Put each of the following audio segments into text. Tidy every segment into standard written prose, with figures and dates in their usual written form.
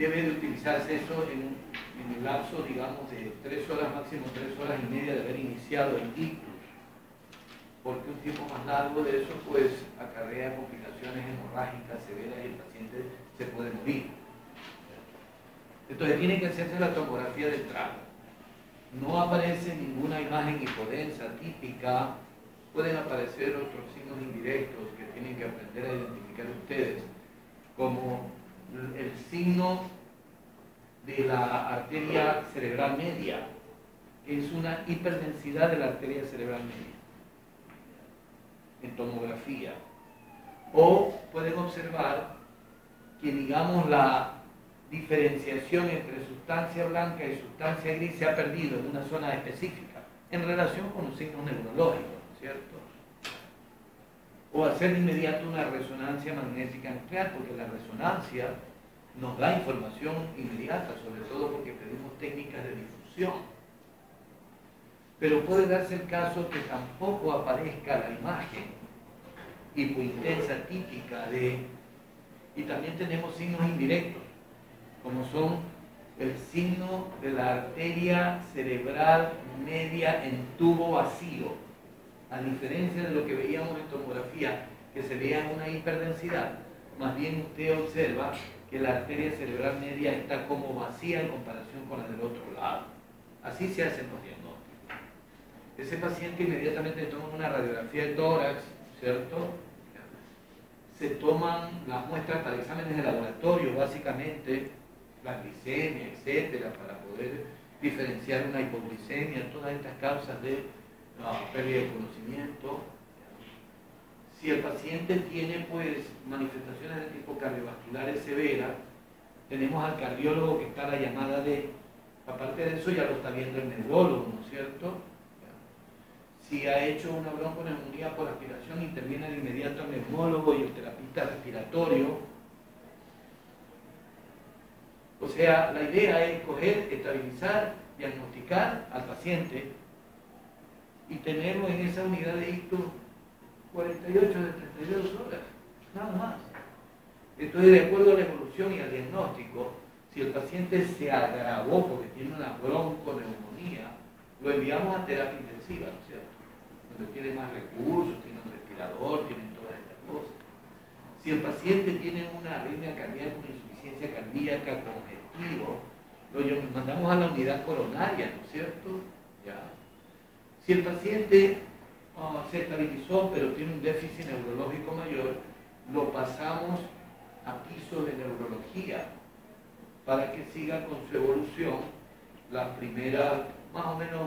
debe de utilizarse eso en el lapso, digamos, de 3 horas, máximo 3 horas y media de haber iniciado el ictus, porque un tiempo más largo de eso pues acarrea complicaciones hemorrágicas severas y el paciente se puede morir. Entonces tiene que hacerse la tomografía del trago. No aparece ninguna imagen hipodensa típica, pueden aparecer otros signos indirectos que tienen que aprender a identificar ustedes, como el signo de la arteria cerebral media, que es una hiperdensidad de la arteria cerebral media en tomografía. O pueden observar que, digamos, la diferenciación entre sustancia blanca y sustancia gris se ha perdido en una zona específica en relación con los signos neurológicos, ¿cierto? O hacer de inmediato una resonancia magnética nuclear, porque la resonancia nos da información inmediata, sobre todo porque pedimos técnicas de difusión. Pero puede darse el caso que tampoco aparezca la imagen hipointensa típica de... Y también tenemos signos indirectos, como son el signo de la arteria cerebral media en tubo vacío, a diferencia de lo que veíamos en tomografía, que se veía una hiperdensidad. Más bien usted observa que la arteria cerebral media está como vacía en comparación con la del otro lado. Así se hacen los diagnósticos. Ese paciente inmediatamente toma una radiografía de tórax, ¿cierto? Se toman las muestras para exámenes de laboratorio, básicamente, la glicemia, etcétera, para poder diferenciar una hipoglicemia, todas estas causas de pérdida de conocimiento. Si el paciente tiene pues manifestaciones de tipo cardiovasculares severas, tenemos al cardiólogo que está a la llamada de, aparte de eso ya lo está viendo el neurólogo, ¿no es cierto? Si ha hecho una bronconeumonía por aspiración, interviene de inmediato el neumólogo y el terapista respiratorio. O sea, la idea es coger, estabilizar, diagnosticar al paciente y tenerlo en esa unidad de ictus 48 de 32 horas, nada más. Entonces, de acuerdo a la evolución y al diagnóstico, si el paciente se agravó porque tiene una bronconeumonía, lo enviamos a terapia intensiva, ¿no es cierto? Donde tiene más recursos, tiene un respirador, tienen todas estas cosas. Si el paciente tiene una arritmia cardíaca, una insuficiencia cardíaca, congestivo, lo mandamos a la unidad coronaria, ¿no es cierto? Ya. Si el paciente se estabilizó pero tiene un déficit neurológico mayor, lo pasamos a piso de neurología para que siga con su evolución. La primera, más o menos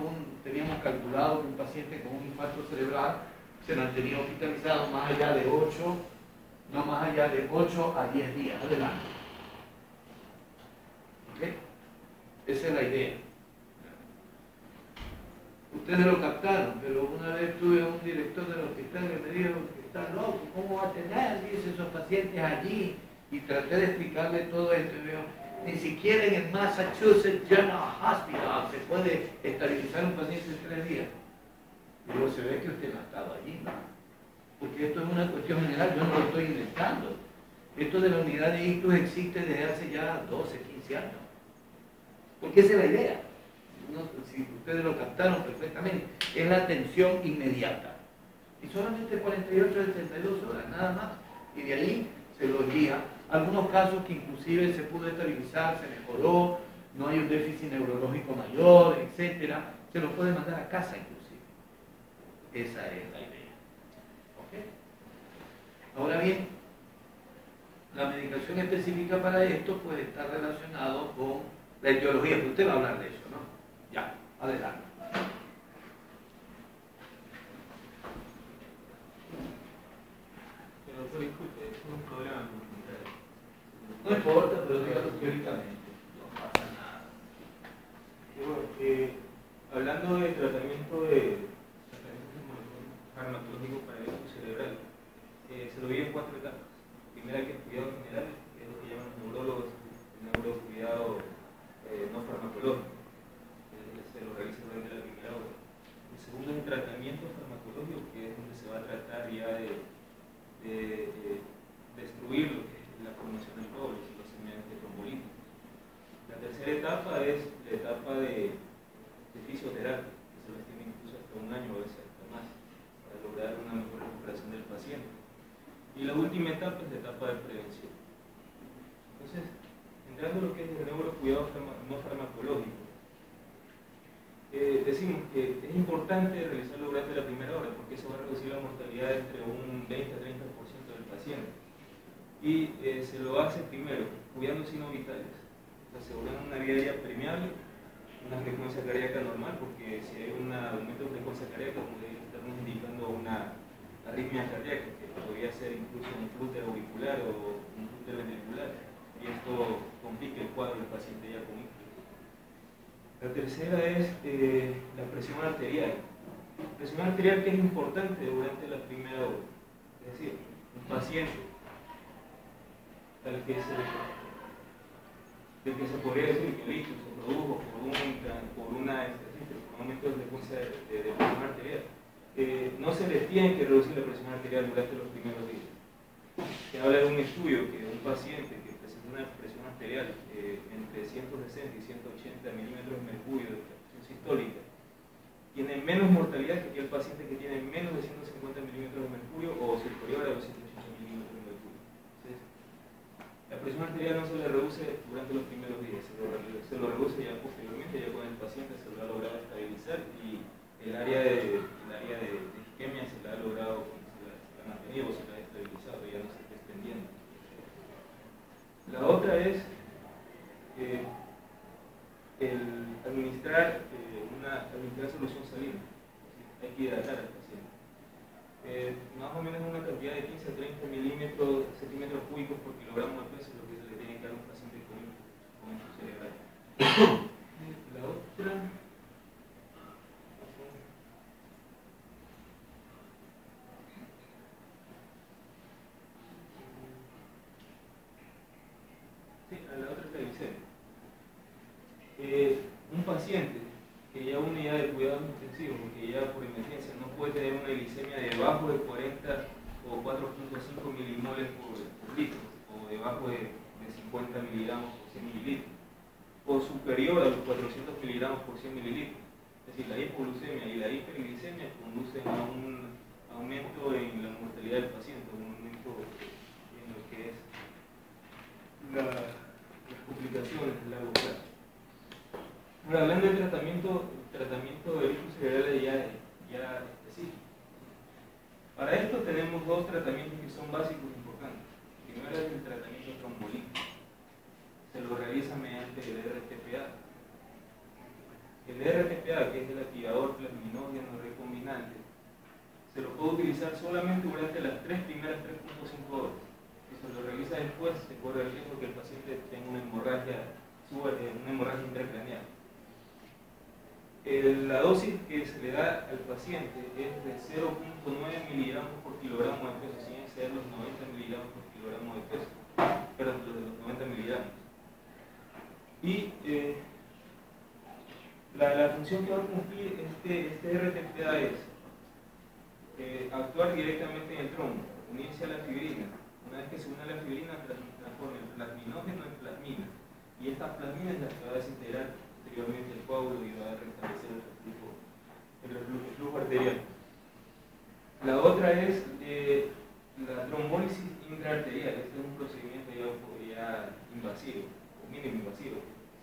teníamos calculado que un paciente con un infarto cerebral se mantenía hospitalizado más allá de 8 a 10 días adelante. ¿Okay? Esa es la idea. Ustedes lo captaron, pero una vez tuve a un director del hospital que me dijo que está loco, ¿cómo va a tener? Dice, esos pacientes allí, y traté de explicarle todo esto, y me dijo, ni siquiera en el Massachusetts General Hospital se puede estabilizar un paciente en 3 días. Pero se ve que usted no ha estado allí, ¿no? Porque esto es una cuestión general, yo no lo estoy inventando. Esto de la unidad de ictus existe desde hace ya 12, 15 años. Porque esa es la idea. Si ustedes lo captaron perfectamente, es la atención inmediata. Y solamente 48 de 32 horas, nada más. Y de ahí se lo envía. Algunos casos que inclusive se pudo estabilizar, se mejoró, no hay un déficit neurológico mayor, etcétera, se lo puede mandar a casa inclusive. Esa es la idea. ¿Ok? Ahora bien, la medicación específica para esto puede estar relacionado con la etiología, que usted va a hablar de eso, ¿no? Ya, adelante. Pero disculpe, es un problema. No importa, pero dígalo teóricamente. No pasa nada. Bueno, hablando de tratamiento farmacológico para el ictus cerebral, se lo divide en 4 etapas. Primera, que es cuidado general, que es lo que llaman los neurólogos, el neurocuidado no farmacológico. Se lo realiza durante la primera hora. El segundo es un tratamiento farmacológico, que es donde se va a tratar ya de destruir lo que es la formación del cobre, los segmentos trombolíticos. Y la última etapa es la etapa de prevención. Entonces, entrando en lo que es el neurocuidado no farmacológico, decimos que es importante realizarlo durante la primera hora porque eso va a reducir la mortalidad entre un 20 a 30% del paciente. Y se lo hace primero cuidando signos vitales, asegurando una vida diaria permeable, una frecuencia cardíaca normal, porque si hay un aumento de frecuencia cardíaca, puede estarnos indicando una arritmia cardíaca, que podría ser incluso un flúter auricular o un flúter ventricular, y esto complica el cuadro del paciente ya con ictus. La tercera es la presión arterial. La presión arterial que es importante durante la primera hora. Es decir, un paciente del que se podría decir que el ictus se produjo por un aumento de frecuencia de presión arterial, no se le tiene que reducir la presión arterial durante los primeros días. Se habla de un estudio que un paciente que presenta una presión arterial entre 160 y 180 milímetros de mercurio de presión sistólica tiene menos mortalidad que el paciente que tiene menos de 150 milímetros de mercurio o superior a los 180 milímetros de mercurio. Entonces, la presión arterial no se le reduce durante los primeros días, se lo reduce ya posteriormente, ya cuando el paciente se lo ha logrado estabilizar y el área de isquemia se la ha logrado, se la ha mantenido, se la ha estabilizado, ya no se está extendiendo. La otra es administrar solución salina. Hay que hidratar al paciente. Más o menos una cantidad de 15 a 30 centímetros cúbicos por kilogramo de peso es lo que se le tiene que dar a un paciente con ictus cerebral. La otra. La otra es la glicemia. Un paciente que ya una unidad de cuidados intensivos, porque ya por emergencia no puede tener una glicemia debajo de 40 o 4.5 milimoles por litro, o debajo de 50 miligramos por 100 mililitros, o superior a los 400 miligramos por 100 mililitros. Es decir, la hipoglucemia y la hiperglicemia conducen a un aumento en la mortalidad del paciente, un aumento en lo que es las complicaciones a largo plazo. Ahora, hablando del tratamiento del ictus cerebral ya específico. Para esto tenemos dos tratamientos que son básicos e importantes. Primero es el tratamiento trombolítico. Se lo realiza mediante el RTPA. El RTPA, que es el activador plasminógeno recombinante, se lo puede utilizar solamente durante las primeras 3.5 horas. Si se lo realiza después, se corre el riesgo que el paciente tenga una hemorragia intracraneal. La dosis que se le da al paciente es de 0.9 miligramos por kilogramo de peso, sin exceder los 90 miligramos por kilogramo de peso, perdón, los 90 miligramos. Y la función que va a cumplir este RTPA es actuar directamente en el trombo, unirse a la fibrina. Una vez que se une a la fibrina, transforma el plasminógeno en plasmina. Y esta plasmina es la que va a desintegrar posteriormente el coágulo y va a restablecer el flujo arterial. La otra es la trombólisis intraarterial. Este es un procedimiento ya invasivo, o mínimo invasivo,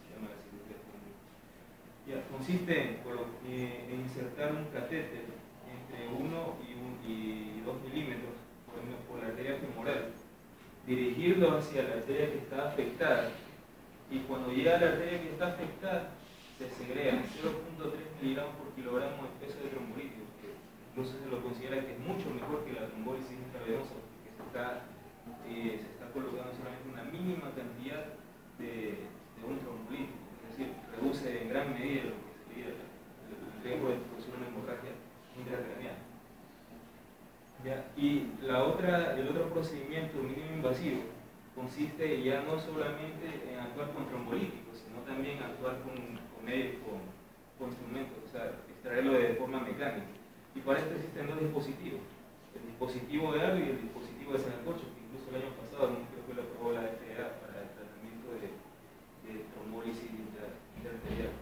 se llama la cirugía. Consiste en insertar un catéter entre 1 y 2 milímetros por la arteria femoral, dirigirlo hacia la arteria que está afectada, y cuando llega a la arteria que está afectada, se segregan 0.3 miligramos por kilogramo de peso de trombolítico, que incluso se lo considera que es mucho mejor que la trombólisis intravenosa, porque se está colocando solamente una mínima cantidad de un trombolítico, es decir, reduce en gran medida lo que sería el riesgo de producir una hemorragia intracraneal. Y el otro procedimiento mínimo invasivo consiste ya no solamente en actuar con trombolíticos, sino también actuar con instrumentos, o sea, extraerlo de forma mecánica. Y para esto existen dos dispositivos, el dispositivo de Arlo y el dispositivo de Sanacocho, que incluso el año pasado creo que lo aprobó la FDA para el tratamiento de trombólisis intraarterial.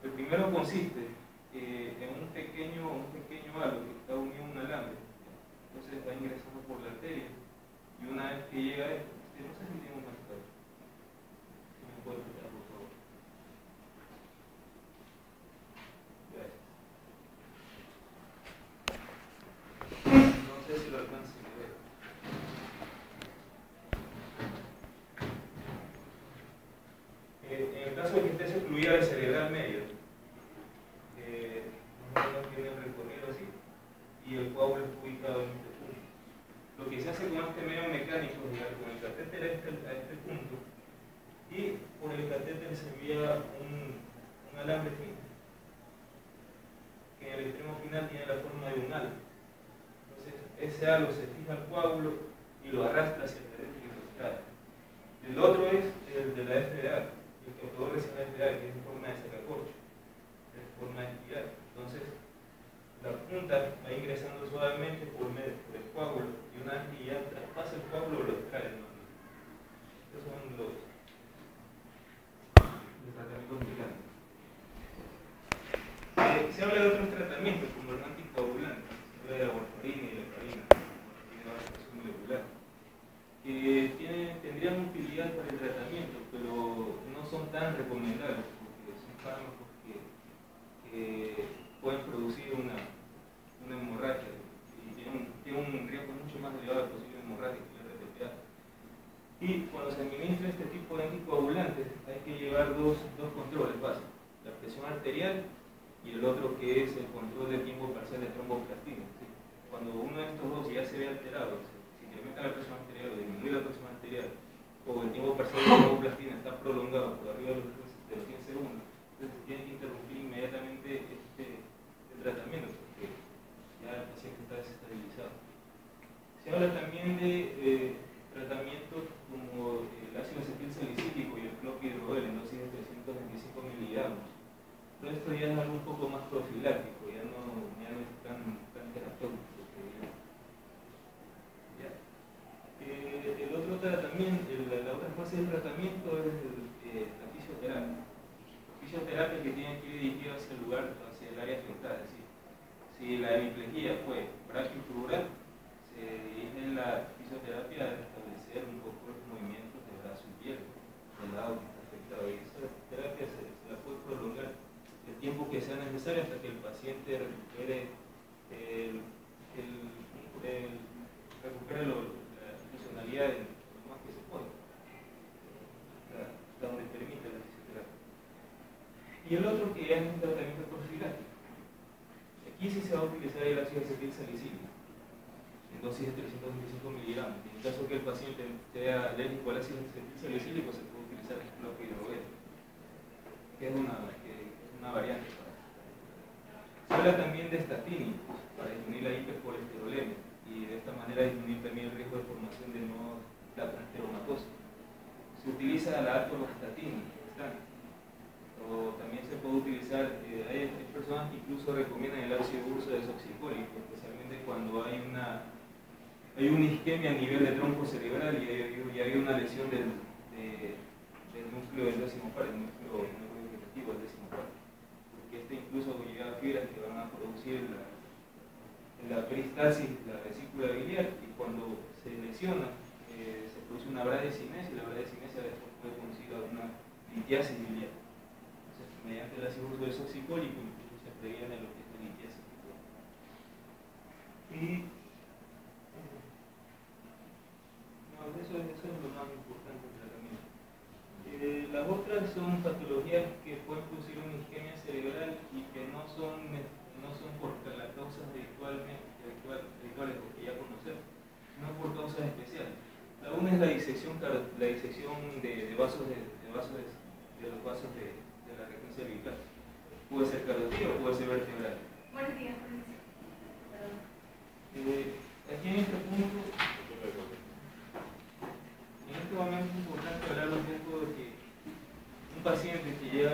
El primero consiste en un pequeño halo que está unido a un alambre. Entonces ingresando por la arteria. Y una vez que llega esto, no sé si tengo más claro. Si me puede explicar, por favor. Gracias. No sé si lo alcance a ver. En el caso de que esté secluida el cerebral medio, no tiene el recorrido así, y el coágulo es ubicado en este punto. Lo que se hace con este medio mecánico es llegar con el catéter a este punto, y por el catéter se envía un alambre fino, que en el extremo final tiene la forma de un halo. Entonces, ese halo se fija al coágulo y lo arrastra hacia el catéter y lo extrae. El otro es el de la FDA, el que produce la FDA, que es en forma de sacacorcho, en forma de espiral. Entonces, la punta va ingresando suavemente por el coágulo y una vez que ya traspasa el coágulo lo extrae. Estos son los tratamientos mecánicos. Se habla de otros tratamientos como el anticoagulante, se habla de la warfarina y la heparina, que tiene base molecular, que tendrían utilidad para el tratamiento, pero no son tan recomendables porque son fármacos que pueden producir una hemorragia y tiene un riesgo mucho más elevado de posible hemorragia que la RTPA. Y cuando se administra este tipo de anticoagulantes hay que llevar dos controles básicos, la presión arterial y el otro que es el control del tiempo parcial de tromboplastina. ¿Sí? Cuando uno de estos dos ya se ve alterado, si incrementa la presión arterial o disminuye la presión arterial o el tiempo parcial de tromboplastina está prolongado por arriba de los 100 segundos, entonces se tiene que interrumpir inmediatamente el tratamiento porque ya el paciente está desestabilizado. Se habla también de tratamientos como el ácido acetil salicílico y el clopidogrel en dosis de 325 miligramos. Pero esto ya es algo un poco más profiláctico, ya no es tan terapéutico. Ya. El otro tratamiento, la otra fase del tratamiento es la fisioterapia. La fisioterapia que tiene que ir dirigida hacia el área afectada, es decir, si la hemiplegia fue brachiotubral, se dirige la fisioterapia a restablecer un poco los movimientos de brazo y pierna del lado que está afectado. Y esa terapia se la puede prolongar el tiempo que sea necesario hasta que el paciente recupere la funcionalidad lo más que se pueda, hasta donde permite la fisioterapia. Y el otro que es un tratamiento profiláctico. Aquí sí se va a utilizar el ácido acetil salicílico en dosis de 325 miligramos. En el caso que el paciente sea alérgico al ácido acetil salicílico, se puede utilizar el clopidogrel, que es una variante. Se habla también de estatínicos para disminuir la hipercolesterolemia y de esta manera disminuir también el riesgo de formación de nuevas placas esteromatosas. Se utiliza la atorvastatina, o también se puede utilizar, hay personas que incluso recomiendan el ácido urso desoxicólico, especialmente cuando hay una isquemia a nivel de tronco cerebral y hay una lesión del núcleo del décimo par, el núcleo vegetativo del décimo par, porque incluso lleva fibras que van a producir la peristalsis, la vesícula biliar, y cuando se lesiona se produce una bradecinesia y la bradecinesia después puede conducir a una litiasis biliar. Mediante el ácido urso desoxicólico incluso se previene lo que es la litiasis. Y eso es lo más importante del tratamiento. Las otras son patologías que pueden producir una isquemia cerebral y que no son por las causas rituales o que ya conocemos, sino por causas especiales. La una es la disección de los vasos de la región cervical. Puede ser carotídeo o puede ser vertebral. Buenos días, aquí en este punto, en este momento es importante hablar un poco de que un paciente que llega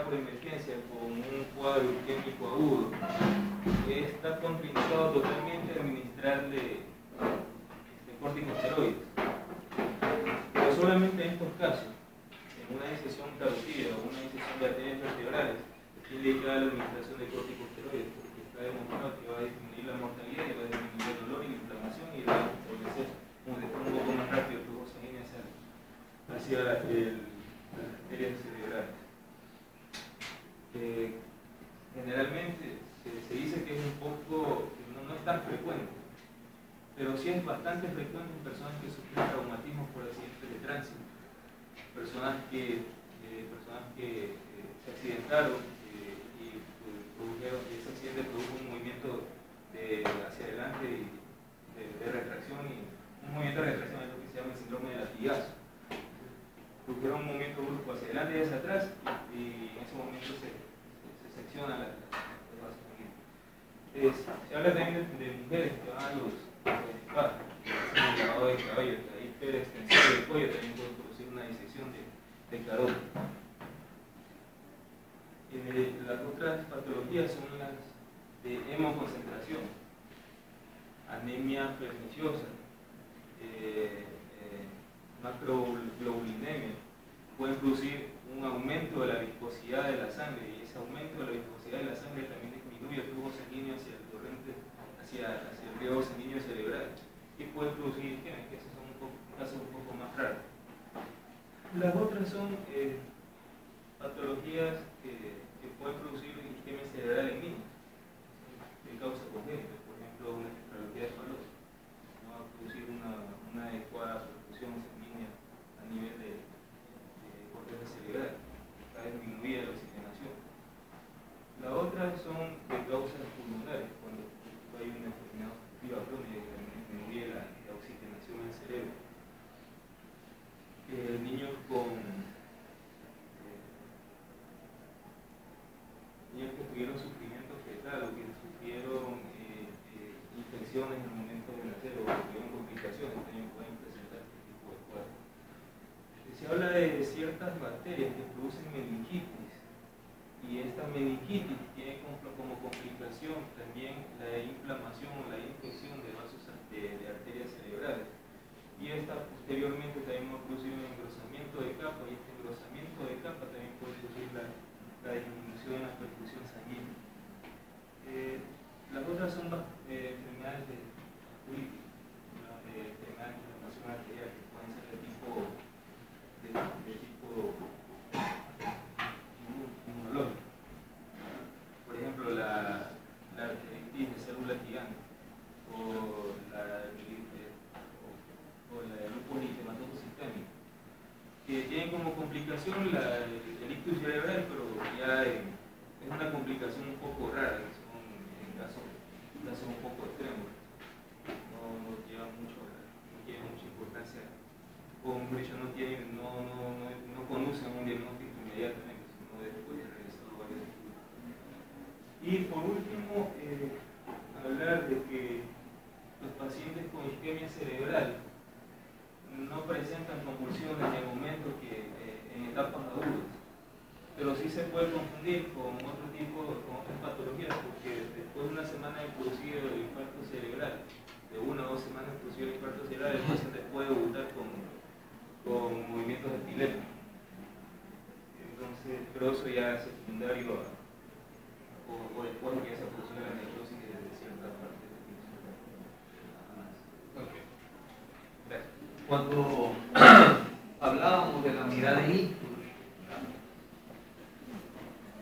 por emergencia con un cuadro isquémico agudo está contraindicado totalmente a administrarle corticosteroides, pero solamente en estos casos, en una disección carotídea o una disección de arterias vertebrales, es indicada la administración de corticosteroides porque está demostrado que va a disminuir la mortalidad y va a disminuir el dolor y la inflamación. pero sí es bastante frecuente en personas que sufren traumatismos por accidentes de tránsito, personas que se accidentaron y ese accidente produjo un movimiento hacia adelante de retracción, y un movimiento de retracción es lo que se llama el síndrome de latigazo. Produjeron un movimiento brusco hacia adelante y hacia atrás, y en ese momento se secciona los vasos sanguíneos. Se habla también de mujeres que van a los spas, el lavado de cabello, la hiperextensión del cuello también puede producir una disección de carótida. Las otras patologías son las de hemoconcentración, anemia perniciosa, macroglobulinemia. Pueden producir un aumento de la viscosidad de la sangre, y ese aumento de la viscosidad de la sangre también disminuye el flujo sanguíneo hacia el torrente, hacia el riego sanguíneo cerebral, y puede producir isquemia, que esos son casos un poco más raros. Las otras son patologías que pueden producir isquemia cerebral en niños, de causa congénita, por ejemplo, una encefalopatía de Fallot, no va a producir una adecuada perfusión sanguínea a nivel de corteza cerebral, va a disminuir la oxigenación. La otra son de causas pulmonares, cuando hay una enfermedad obstructiva crónica que disminuye la oxigenación en el cerebro. Niños que tuvieron sufrimiento fetal o que sufrieron infecciones en el momento de nacer o que tuvieron complicaciones también pueden presentar este tipo de cuadros. Se habla de ciertas bacterias que producen meningitis, y esta meningitis tiene como complicación también la inflamación o la infección de vasos de arterias cerebrales, y esta posteriormente también va a producir un engrosamiento de capa, y este engrosamiento de capa también puede producir la disminución en la perfusión sanguínea. Las otras son enfermedades de enfermedades de inflamación arterial, que pueden ser de tipo inmunológico. Por ejemplo, la arteritis de célula gigante, o la lupus eritematoso sistémico, que tienen como complicación el ictus cerebral, pero ya es una complicación un poco rara, en casos un poco extremos, no lleva mucha importancia, o mejor dicho, no conducen a un diagnóstico inmediatamente, sino después de realizar varios estudios. Y por último, hablar de que los pacientes con isquemia cerebral no presentan convulsiones en el momento en etapas agudas, pero sí se puede confundir con otras patologías, porque después de una semana de producir el infarto cerebral, de 1 o 2 semanas de producir el infarto cerebral, el paciente puede debutar con movimientos epilépticos. Entonces, pero eso ya es secundario o después que ya se produce la necrosis de cierta parte del okay. Cuando hablábamos de la unidad de ictus,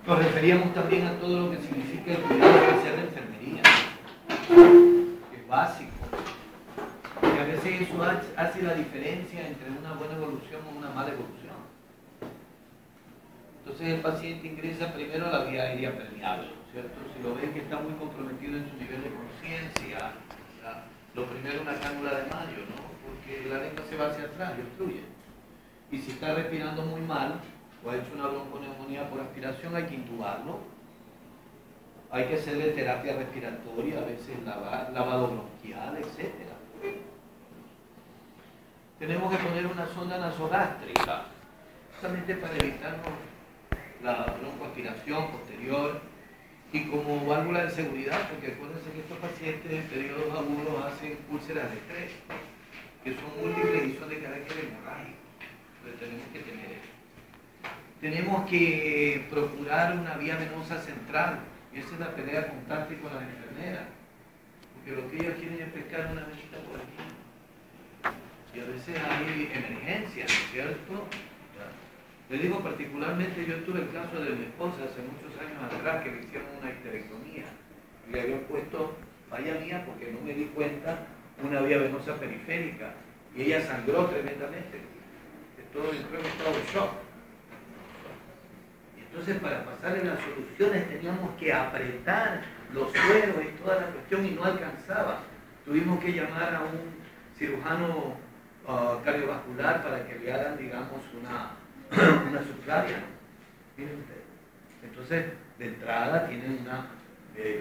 nos referíamos también a todo lo que significa el cuidado especial de enfermería, que es básico, y a veces eso hace la diferencia entre una buena evolución o una mala evolución. Entonces el paciente ingresa primero a la vía aérea permeable, ¿cierto? Si lo ven que está muy comprometido en su nivel de conciencia, lo primero es una cánula de Mayo, ¿no? Porque la lengua se va hacia atrás y obstruye. Y si está respirando muy mal, o ha hecho una bronconeumonía por aspiración, hay que intubarlo. Hay que hacerle terapia respiratoria, a veces lavado bronquial, etc. Tenemos que poner una sonda nasogástrica, justamente para evitarnos la broncoaspiración posterior y como válvula de seguridad, porque acuérdense que estos pacientes en periodos agudos hacen úlceras de estrés, que son múltiples y son de carácter hemorrágico. Entonces tenemos que tener eso. Tenemos que procurar una vía venosa central, y esa es la pelea constante con las enfermeras, porque lo que ellos quieren es pescar una venita por aquí, y a veces hay emergencias, ¿no es cierto? Les digo particularmente, yo tuve el caso de mi esposa hace muchos años atrás, que le hicieron una histerectomía, y le habían puesto falla mía porque no me di cuenta una vía venosa periférica y ella sangró tremendamente. Todo entró en estado de shock. Y entonces para pasarle las soluciones teníamos que apretar los sueros y toda la cuestión y no alcanzaba. Tuvimos que llamar a un cirujano cardiovascular para que le hagan, digamos, una subclavia. Miren ustedes. Entonces, de entrada tienen una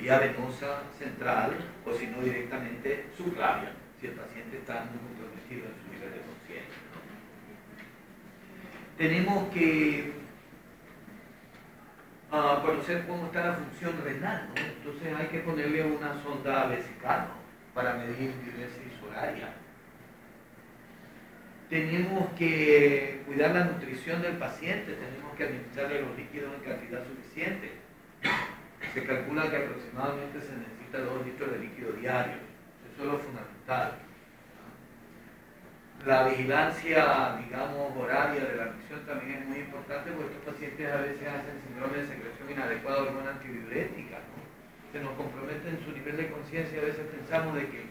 vía venosa central o si no directamente subclavia, si el paciente está muy comprometido en su nivel de conciencia. Tenemos que conocer cómo está la función renal, ¿no? Entonces hay que ponerle una sonda vesical, ¿no? Para medir diuresis horaria. Tenemos que cuidar la nutrición del paciente, tenemos que administrarle los líquidos en cantidad suficiente. Se calcula que aproximadamente se necesita 2 litros de líquido diario. Eso es lo fundamental. La vigilancia, digamos, horaria de la admisión también es muy importante porque estos pacientes a veces hacen síndrome de secreción inadecuada de hormona antidiurética, ¿no? Se nos compromete en su nivel de conciencia y a veces pensamos de que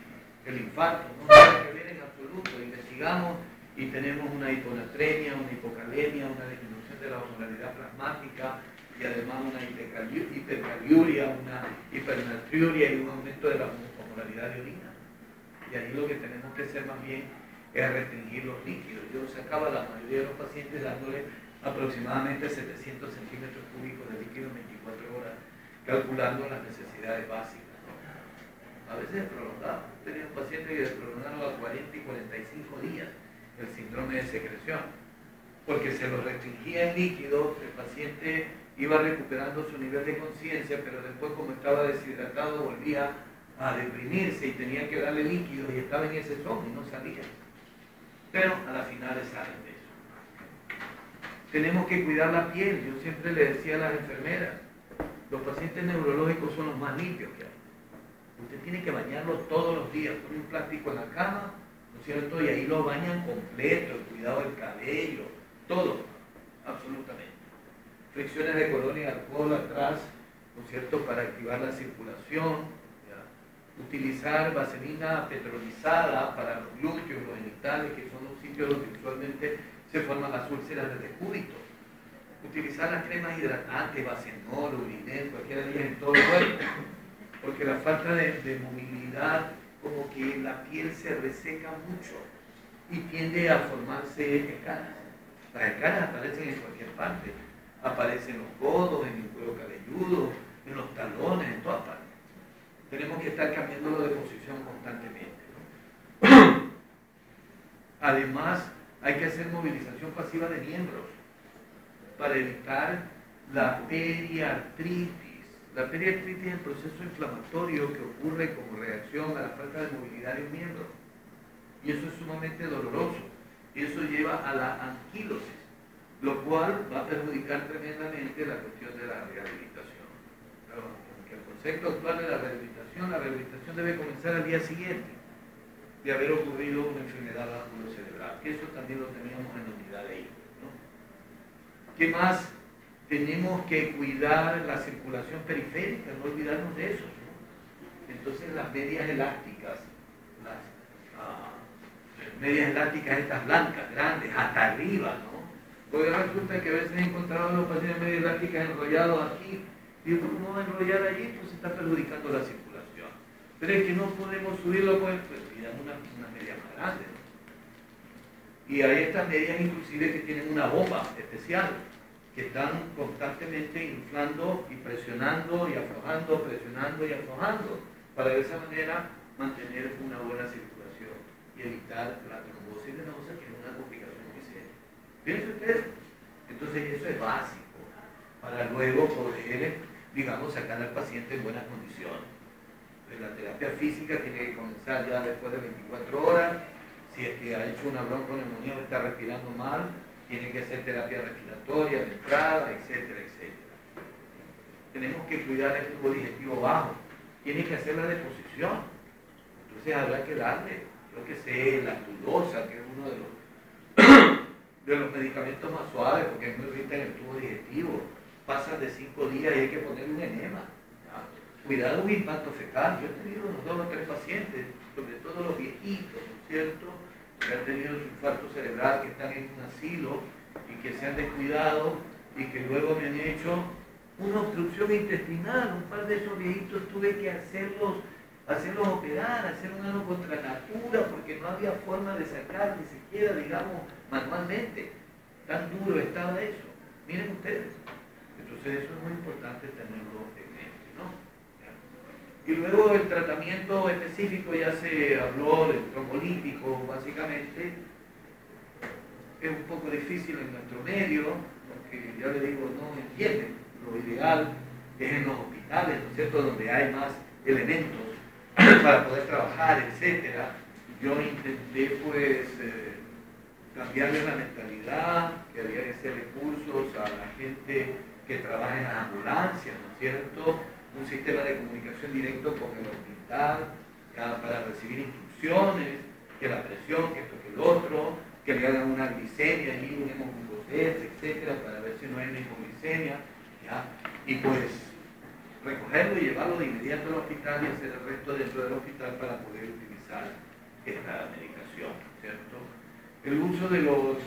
el infarto no tiene que ver en absoluto. Investigamos y tenemos una hiponatremia, una hipocalemia, una disminución de la osmolaridad plasmática y además una hipercaliuria, una hipernatriuria y un aumento de la osmolaridad de orina. Y ahí lo que tenemos que hacer más bien es restringir los líquidos. Yo sacaba a la mayoría de los pacientes dándole aproximadamente 700 centímetros cúbicos de líquido en 24 horas, calculando las necesidades básicas, ¿no? A veces prolongado. Tenía un paciente que prolongaron a 40 y 45 días el síndrome de secreción, porque se lo restringía en líquido, el paciente iba recuperando su nivel de conciencia, pero después como estaba deshidratado volvía a deprimirse y tenía que darle líquido y estaba en ese son y no salía. Pero a la final salen de eso. Tenemos que cuidar la piel. Yo siempre le decía a las enfermeras, los pacientes neurológicos son los más limpios que hay. Usted tiene que bañarlo todos los días, pone un plástico en la cama, ¿no es cierto? Y ahí lo bañan completo, el cuidado del cabello, todo, absolutamente. Fricciones de colonia y alcohol atrás, ¿no es cierto?, para activar la circulación. Utilizar vaselina petrolizada para los glúteos, los genitales, que son los sitios donde usualmente se forman las úlceras de decúbito. Utilizar las cremas hidratantes, Bacenol, Urinel, cualquiera de ellas en todo el cuerpo, porque la falta de movilidad, como que la piel se reseca mucho y tiende a formarse escaras. Las escaras aparecen en cualquier parte, aparecen en los codos, en el cuero cabelludo, en los talones, en todas partes. Tenemos que estar cambiándolo de posición constantemente, ¿no? Además, hay que hacer movilización pasiva de miembros para evitar la periartritis. La periartritis es el proceso inflamatorio que ocurre como reacción a la falta de movilidad de un miembro. Y eso es sumamente doloroso. Y eso lleva a la anquilosis, lo cual va a perjudicar tremendamente la cuestión de la rehabilitación. Pero, el concepto actual de la rehabilitación debe comenzar al día siguiente de haber ocurrido una enfermedad vasculocerebral, que eso también lo teníamos en la unidad de hijos, ¿no? ¿Qué más? Tenemos que cuidar la circulación periférica, no olvidarnos de eso, ¿no? Entonces las medias elásticas, medias elásticas estas blancas, grandes, hasta arriba, ¿no? Porque resulta que a veces he encontrado a los pacientes medias elásticas enrollados aquí. Digo, ¿cómo va a enrollar allí? Pues se está perjudicando la circulación. Pero es que no podemos subirlo, pues pidamos una media más grande, ¿no? Y hay estas medias inclusive que tienen una bomba especial, que están constantemente inflando y presionando y aflojando, presionando y aflojando, para de esa manera mantener una buena circulación y evitar la trombosis venosa, que es una complicación muy seria. Fíjense ustedes, entonces eso es básico, para luego poder, digamos, sacar al paciente en buenas condiciones. Entonces, la terapia física tiene que comenzar ya después de 24 horas. Si es que ha hecho una bronconeumonía o está respirando mal, tiene que hacer terapia respiratoria de entrada, etcétera, etcétera. Tenemos que cuidar el tubo digestivo bajo. Tiene que hacer la deposición. Entonces habrá que darle, yo que sé, la lactulosa, que es uno de los medicamentos más suaves, porque es muy rica en el tubo digestivo. Pasan de 5 días y hay que ponerle un enema, ¿ya? cuidado de impacto fecal. Yo he tenido unos 2 o 3 pacientes, sobre todo los viejitos, ¿no es cierto?, que han tenido su infarto cerebral, que están en un asilo y que se han descuidado y que luego me han hecho una obstrucción intestinal. Un par de esos viejitos tuve que hacerlos operar, hacer un ano contra natura, porque no había forma de sacar ni siquiera, digamos, manualmente. Tan duro estaba eso. Miren ustedes. Entonces eso es muy importante tenerlo en mente, ¿no? Y luego el tratamiento específico, ya se habló del trombolítico, básicamente. Es un poco difícil en nuestro medio, porque ya le digo, no entienden. Lo ideal es en los hospitales, ¿no es cierto?, donde hay más elementos para poder trabajar, etcétera. Yo intenté, pues, cambiarle la mentalidad, que había que hacerle cursos a la gente que trabaja en las ambulancias, ¿no es cierto?, un sistema de comunicación directo con el hospital, para recibir instrucciones, que la presión, que esto, que el otro, que le hagan una glicemia y un hemoglucosato, etcétera, para ver si no hay una hipoglicemia, ¿ya? Y pues recogerlo y llevarlo de inmediato al hospital y hacer el resto dentro del hospital para poder utilizar esta medicación, ¿cierto? El uso de los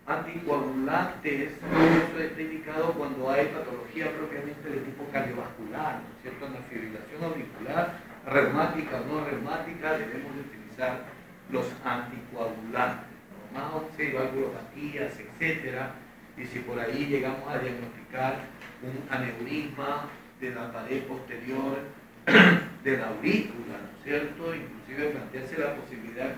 anticoagulantes, eso está indicado cuando hay patología propiamente de tipo cardiovascular, ¿no es cierto? En la fibrilación auricular, reumática o no reumática, debemos de utilizar los anticoagulantes, ¿no? Valvulopatías, etcétera. Y si por ahí llegamos a diagnosticar un aneurisma de la pared posterior de la aurícula, ¿no es cierto? Inclusive plantearse la posibilidad de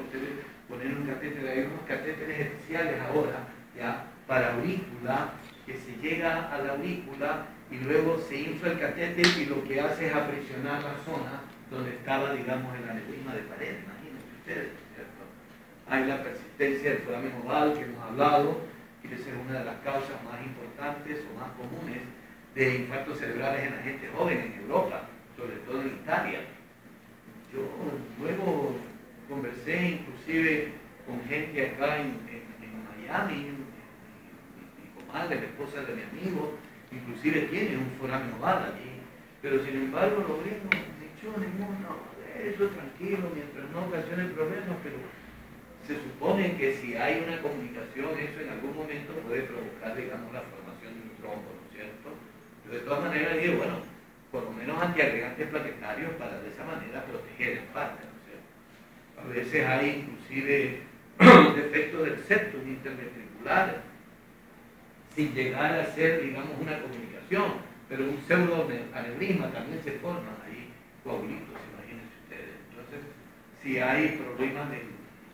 poner un catéter. Hay unos catéteres especiales ahora, ya, para aurícula, que se llega a la aurícula y luego se infla el catéter y lo que hace es aprisionar la zona donde estaba, digamos, el aneurisma de pared. Imagínense ustedes, ¿cierto? Hay la persistencia del foramen oval que hemos hablado, que es una de las causas más importantes o más comunes de infartos cerebrales en la gente joven en Europa, sobre todo en Italia. Yo luego conversé inclusive con gente acá en Miami, mi comadre, la esposa de mi amigo, inclusive tiene un foramen oval allí, pero sin embargo los gringos no echó ninguno, eso tranquilo, mientras no ocasione problemas, pero se supone que si hay una comunicación, eso en algún momento puede provocar, digamos, la formación de un trombo, ¿no es cierto? Pero de todas maneras digo, bueno, por lo menos antiagregantes plaquetarios para de esa manera proteger el parte, ¿no es cierto? A veces hay inclusive defectos del septum interventricular, sin llegar a ser, digamos, una comunicación, pero un pseudoaneurisma también se forma ahí, coagulitos, imagínense ustedes. Entonces, si hay problemas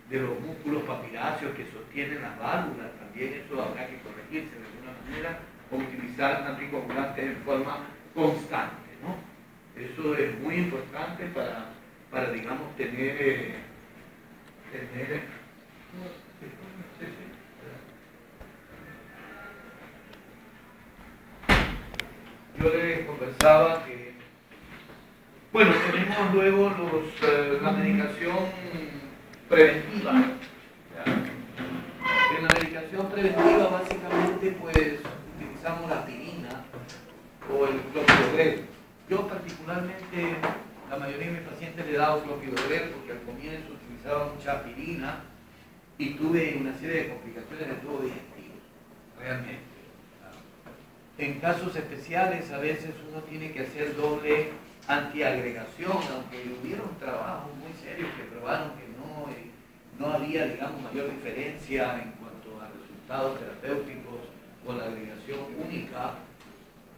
de los músculos papiláceos que sostienen las válvulas, también eso habrá que corregirse de alguna manera o utilizar anticoagulantes en forma constante, ¿no? Eso es muy importante para digamos, tener yo les conversaba que, bueno, tenemos luego la medicación preventiva. En la medicación preventiva básicamente pues utilizamos la aspirina o el clopidogrel. Yo particularmente, la mayoría de mis pacientes le he dado clopidogrel porque al comienzo utilizaba mucha aspirina y tuve una serie de complicaciones del tubo digestivo, realmente. En casos especiales a veces uno tiene que hacer doble antiagregación, aunque hubieron trabajos muy serios que probaron que no había, digamos, mayor diferencia en cuanto a resultados terapéuticos con la agregación única,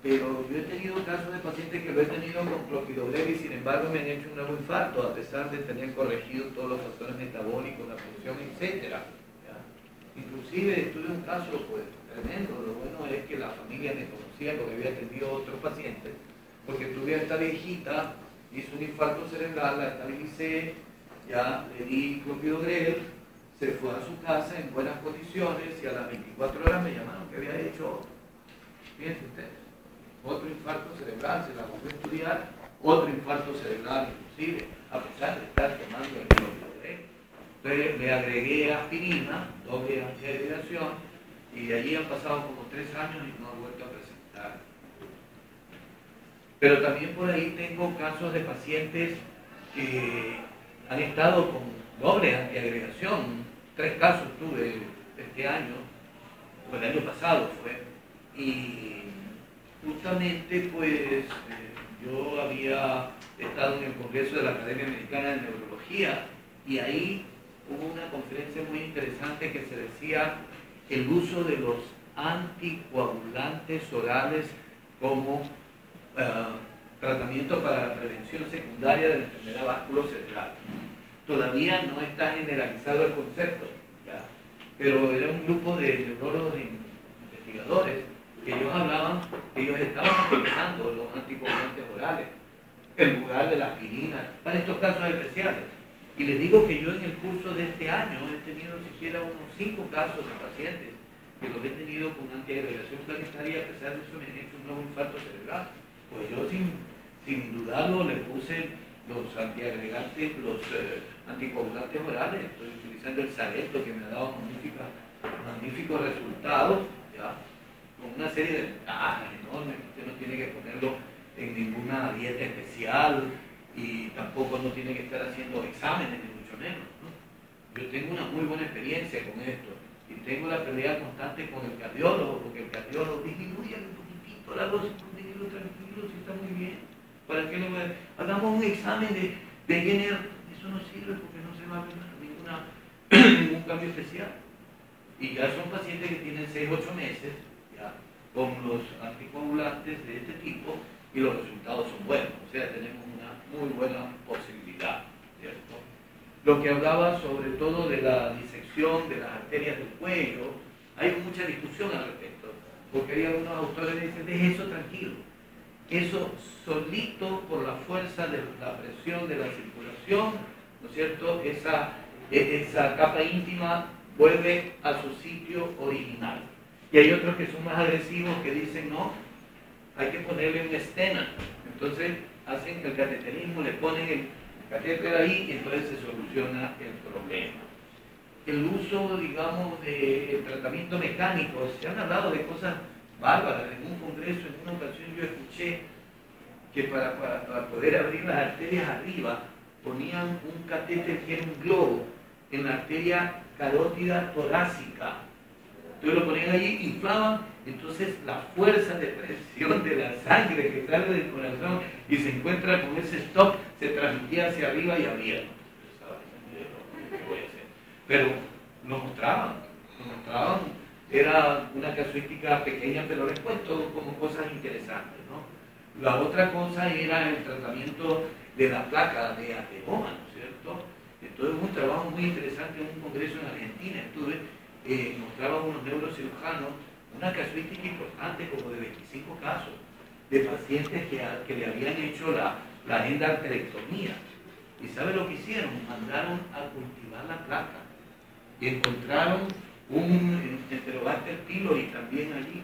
pero yo he tenido casos de pacientes que lo he tenido con clopidogrel y sin embargo me han hecho un nuevo infarto a pesar de tener corregido todos los factores metabólicos, la función, etc. Inclusive tuve un caso pues tremendo. Lo bueno es que la familia me conocía porque había atendido a otros pacientes, porque tuve a esta viejita, hizo un infarto cerebral, la estabilicé, ya le di clopidogrel, se fue a su casa en buenas condiciones y a las 24 horas me llamaron que había hecho otro. Fíjense ustedes, otro infarto cerebral, se la volvió a estudiar, otro infarto cerebral inclusive, a pesar de estar tomando el clopidogrel. Entonces le agregué aspirina, doble antiagregación, y de allí han pasado como 3 años y no ha vuelto a presentar Pero también por ahí tengo casos de pacientes que han estado con doble antiagregación. 3 casos tuve este año, o el año pasado fue, y justamente pues yo había estado en el Congreso de la Academia Americana de Neurología y ahí hubo una conferencia muy interesante que se decía el uso de los anticoagulantes orales como tratamiento para la prevención secundaria de la enfermedad vasculocerebral. Todavía no está generalizado el concepto, ¿ya? Pero era un grupo de neurólogos e investigadores que ellos hablaban, que ellos estaban utilizando los anticoagulantes orales en lugar de la aspirina para estos casos especiales. Y les digo que yo en el curso de este año he tenido siquiera unos 5 casos de pacientes que los he tenido con antiagregación planetaria, a pesar de eso me han hecho un nuevo infarto cerebral. Pues yo sin dudarlo le puse los antiagregantes, los anticoagulantes orales. Estoy utilizando el Xarelto, que me ha dado magníficos resultados, ¿ya? Con una serie de ventajas enormes. Usted no tiene que ponerlo en ninguna dieta especial y tampoco no tiene que estar haciendo exámenes, ni mucho menos, ¿no? Yo tengo una muy buena experiencia con esto y tengo la pelea constante con el cardiólogo, porque el cardiólogo disminuye un poquitito la dosis, tranquilo, si está muy bien. ¿Para qué le voy a... Hagamos un examen de INR? Eso no sirve porque no se va a ver ningún cambio especial. Y ya son pacientes que tienen 6 o 8 meses, ya, con los anticoagulantes de este tipo, y los resultados son buenos. O sea, tenemos una muy buena posibilidad, ¿cierto? Lo que hablaba sobre todo de la disección de las arterias del cuello, hay mucha discusión al respecto, porque hay algunos autores que dicen, deje eso tranquilo. Eso solito, por la fuerza de la presión de la circulación, ¿no es cierto? Esa capa íntima vuelve a su sitio original. Y hay otros que son más agresivos que dicen, no, hay que ponerle un stena. Entonces hacen el cateterismo, le ponen el catéter ahí y entonces se soluciona el problema. El uso, digamos, del tratamiento mecánico, se han hablado de cosas bárbaras. En un congreso, en una ocasión yo escuché que para poder abrir las arterias arriba ponían un catéter que era un globo en la arteria carótida torácica. Entonces lo ponían allí, inflaban, entonces la fuerza de presión de la sangre que sale del corazón y se encuentra con ese stop se transmitía hacia arriba y abría. Pero nos mostraban, era una casuística pequeña, pero les cuento como cosas interesantes, ¿no? La otra cosa era el tratamiento de la placa de ateroma, ¿no es cierto? Entonces un trabajo muy interesante en un congreso en Argentina, mostraban unos neurocirujanos una casuística importante, como de 25 casos, de pacientes que le habían hecho la endarterectomía. ¿Y sabe lo que hicieron? Mandaron a cultivar la placa y encontraron un Enterobacter pylori también allí.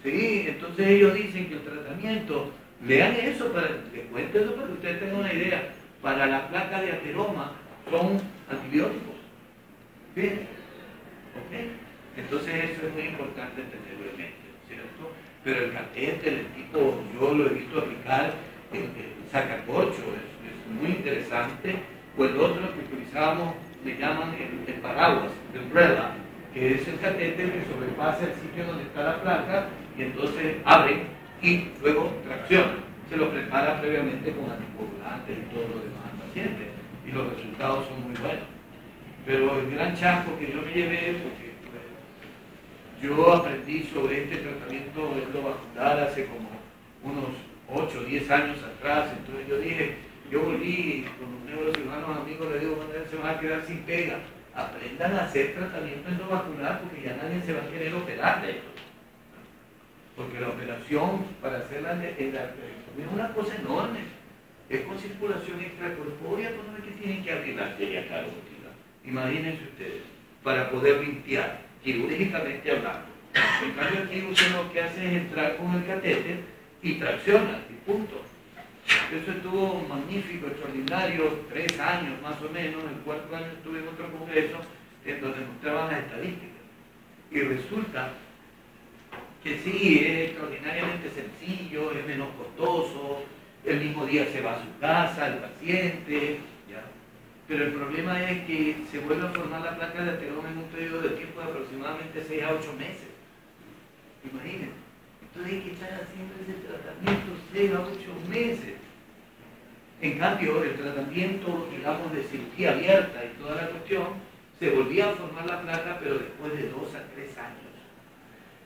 Sí, entonces ellos dicen que el tratamiento, lean eso, les cuento eso para que ustedes tengan una idea, para la placa de ateroma son antibióticos. ¿Bien? ¿Okay? Entonces eso es muy importante entenderlo en mente, ¿cierto? Pero el catéter, el tipo, yo lo he visto aplicar el sacacorcho, es muy interesante, o el otro que utilizábamos, le llaman el paraguas, el umbrella, que es el catéter que sobrepasa el sitio donde está la placa y entonces abre y luego tracciona. Se lo prepara previamente con anticoagulantes y todo lo demás al paciente y los resultados son muy buenos. Pero el gran chasco que yo me llevé, porque yo aprendí sobre este tratamiento endovascular hace como unos 8 o 10 años atrás, entonces yo dije, yo volví con los neurocirujanos amigos, le digo, se van a quedar sin pega, aprendan a hacer tratamiento endovascular porque ya nadie se va a querer operar de esto. Porque la operación para hacerla es una cosa enorme, es con circulación extracorpórea, no es que tienen que abrir la arteria carótida. Imagínense ustedes, para poder limpiar, quirúrgicamente hablando. En cambio aquí usted lo que hace es entrar con el catéter y tracciona, y punto. Eso estuvo magnífico, extraordinario, 3 años más o menos. El 4º año estuve en otro congreso en donde mostraban las estadísticas. Y resulta que sí, es extraordinariamente sencillo, es menos costoso, el mismo día se va a su casa, el paciente, ¿ya? Pero el problema es que se vuelve a formar la placa de ateroma en un periodo de tiempo de aproximadamente 6 a 8 meses. Imagínense. Entonces hay que estar haciendo ese tratamiento 6 a 8 meses. En cambio, el tratamiento, digamos, de cirugía abierta y toda la cuestión, se volvía a formar la placa, pero después de 2 a 3 años.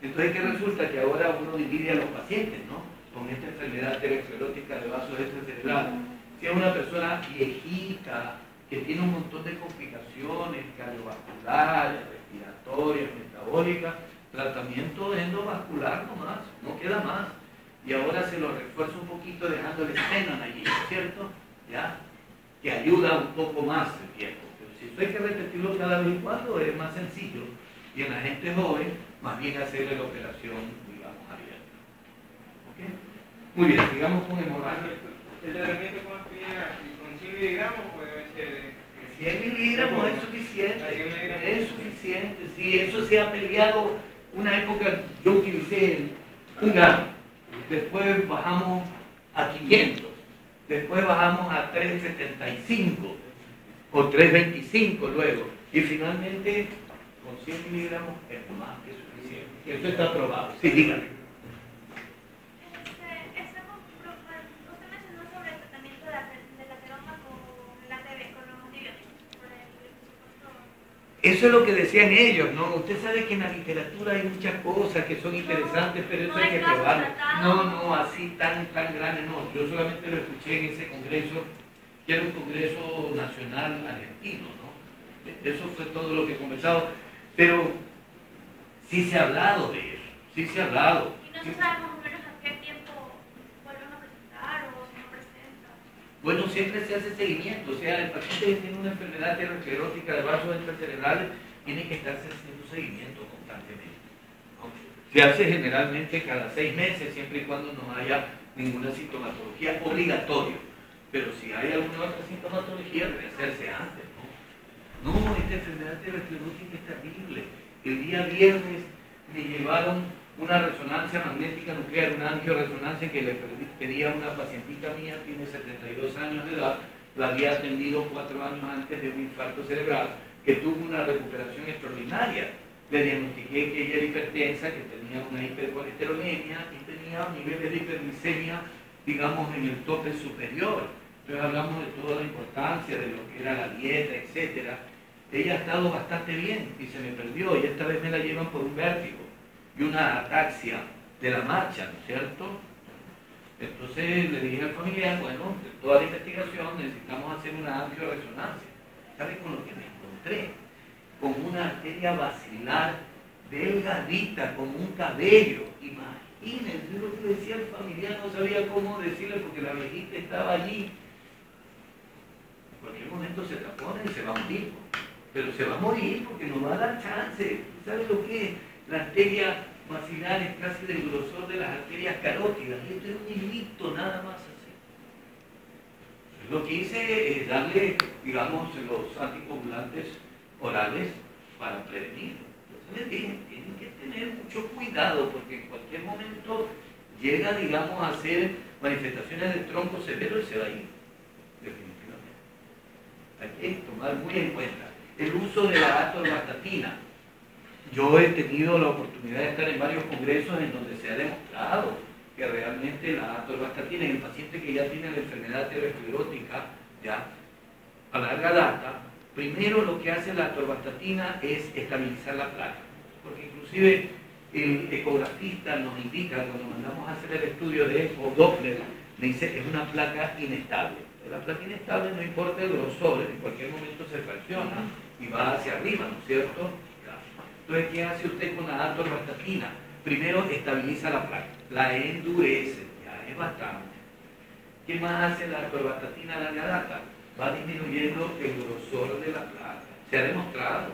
Entonces, ¿qué resulta? Que ahora uno divide a los pacientes, ¿no? Con esta enfermedad aterosclerótica de vasos extracerebrales. Si es una persona viejita, que tiene un montón de complicaciones cardiovasculares, respiratorias, metabólicas, tratamiento endovascular nomás, no queda más. Y ahora se lo refuerza un poquito dejándole xenon allí, ¿cierto? ¿Ya? Que ayuda un poco más el tiempo. Pero si esto hay que repetirlo cada vez y cuando, es más sencillo. Y en la gente joven, más bien hacerle la operación, digamos, abierta. ¿Ok? Muy bien, sigamos con hemorragia. ¿El tratamiento con aspirina con 100 miligramos o debe ser? 100 miligramos es suficiente. Es suficiente, sí, eso se ha peleado. Una época yo utilicé 1 gramo, después bajamos a 500, después bajamos a 3,75 o 3,25 luego, y finalmente con 100 miligramos es más que suficiente. Y esto está aprobado. Sí, dígame. Usted mencionó sobre el tratamiento de la ateroma con la TB, con los antibióticos, por el presupuesto. Eso es lo que decían ellos, ¿no? Usted sabe que en la literatura hay muchas cosas que son interesantes, pero eso hay que probarlo. No, así tan grande no. Yo solamente lo escuché en ese congreso, que era un congreso nacional argentino, ¿no? Eso fue todo lo que he conversado. Pero sí se ha hablado de eso, sí se ha hablado. ¿Y no se sabe más o menos a qué tiempo vuelven a presentar o si no presentan? Bueno, siempre se hace seguimiento, o sea, el paciente que tiene una enfermedad aterosclerótica de vasos extracerebrales tiene que estarse haciendo seguimiento constantemente, ¿no? Se hace generalmente cada 6 meses, siempre y cuando no haya ninguna sintomatología obligatoria. Pero si hay alguna otra sintomatología, debe hacerse antes, ¿no? No, esta enfermedad aterosclerótica es terrible. El día viernes me llevaron una resonancia magnética nuclear, una angioresonancia que le pedía a una pacientita mía, tiene 72 años de edad, la había atendido 4 años antes de un infarto cerebral, que tuvo una recuperación extraordinaria. Le diagnostiqué que ella era hipertensa, que tenía una hipercolesterolemia y tenía niveles de hiperglicemia, digamos, en el tope superior. Entonces hablamos de toda la importancia de lo que era la dieta, etcétera. Ella ha estado bastante bien y se me perdió, y esta vez me la llevan por un vértigo y una ataxia de la marcha, ¿no es cierto? Entonces le dije al familiar, bueno, de toda la investigación necesitamos hacer una angioresonancia. ¿Sabe con lo que me encontré? Con una arteria basilar delgadita, como un cabello. Imagínense lo que decía el familiar, no sabía cómo decirle porque la viejita estaba allí. En cualquier momento se tapona y se va a morir. Pero se va a morir porque no va a dar chance. ¿Sabe lo que es? La arteria basilar es casi del grosor de las arterias carótidas. Y esto es un hilito nada más así. Lo que hice es darle, digamos, los anticoagulantes orales para prevenirlo. Entonces les dije, tienen que tener mucho cuidado porque en cualquier momento llega, digamos, a hacer manifestaciones de tronco severo y se va a ir. Definitivamente. Hay que tomar muy en cuenta el uso de la atorvastatina. Yo he tenido la oportunidad de estar en varios congresos en donde se ha demostrado que realmente la atorvastatina en el paciente que ya tiene la enfermedad aterosclerótica ya a larga data, primero lo que hace la atorvastatina es estabilizar la placa, porque inclusive el ecografista nos indica cuando mandamos a hacer el estudio de eco Doppler, me dice es una placa inestable. La placa inestable no importa el grosor, en cualquier momento se fracciona y va hacia arriba, ¿no es cierto? Entonces, ¿qué hace usted con la atorvastatina? Primero estabiliza la placa, la endurece, ya es bastante. ¿Qué más hace la atorvastatina a larga data? Va disminuyendo el grosor de la placa. Se ha demostrado,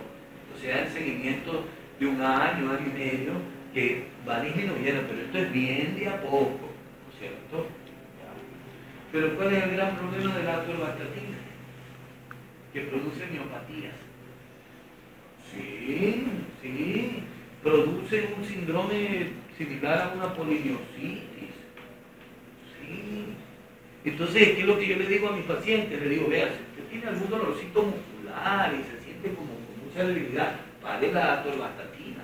o sea, en seguimiento de 1 año, año y medio, que va disminuyendo, pero esto es bien de a poco, ¿no es cierto? Pero ¿cuál es el gran problema de la atorvastatina? Que produce miopatías. Sí, produce un síndrome similar a una polimiositis. Sí. Entonces, ¿qué es lo que yo le digo a mis pacientes? Le digo, vea, si usted tiene algún dolorcito muscular y se siente como con mucha debilidad, pare la atorvastatina.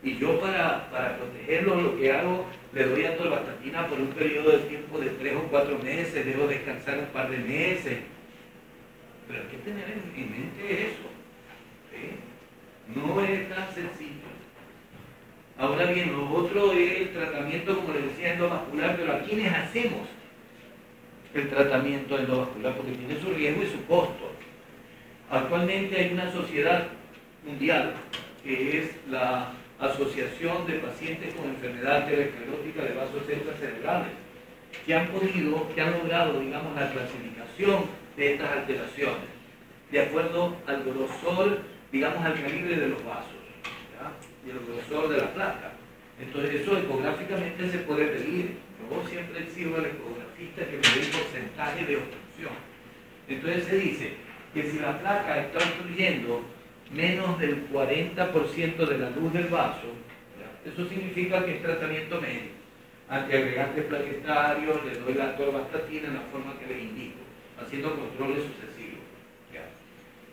Y yo para protegerlo lo que hago, le doy atorvastatina por un periodo de tiempo de 3 o 4 meses, debo descansar un par de meses. Pero hay que tener en mente eso. ¿Sí? No es tan sencillo. Ahora bien, lo otro es el tratamiento, como les decía, endovascular, pero ¿a quiénes hacemos el tratamiento endovascular? Porque tiene su riesgo y su costo. Actualmente hay una sociedad mundial que es la Asociación de Pacientes con Enfermedad Aterosclerótica de Vasos Cerebrales, que han logrado, digamos, la clasificación de estas alteraciones, de acuerdo al grosor, digamos, al calibre de los vasos, ¿ya? Y el grosor de la placa. Entonces, eso ecográficamente se puede medir. Yo siempre exijo al ecografista que me dé el porcentaje de obstrucción. Entonces se dice que si la placa está obstruyendo menos del 40% de la luz del vaso, ¿ya? Eso significa que es tratamiento médico. Antiagregantes plaquetarios, le doy la atorvastatina en la forma que les indico, haciendo controles sucesivos. ¿Ya?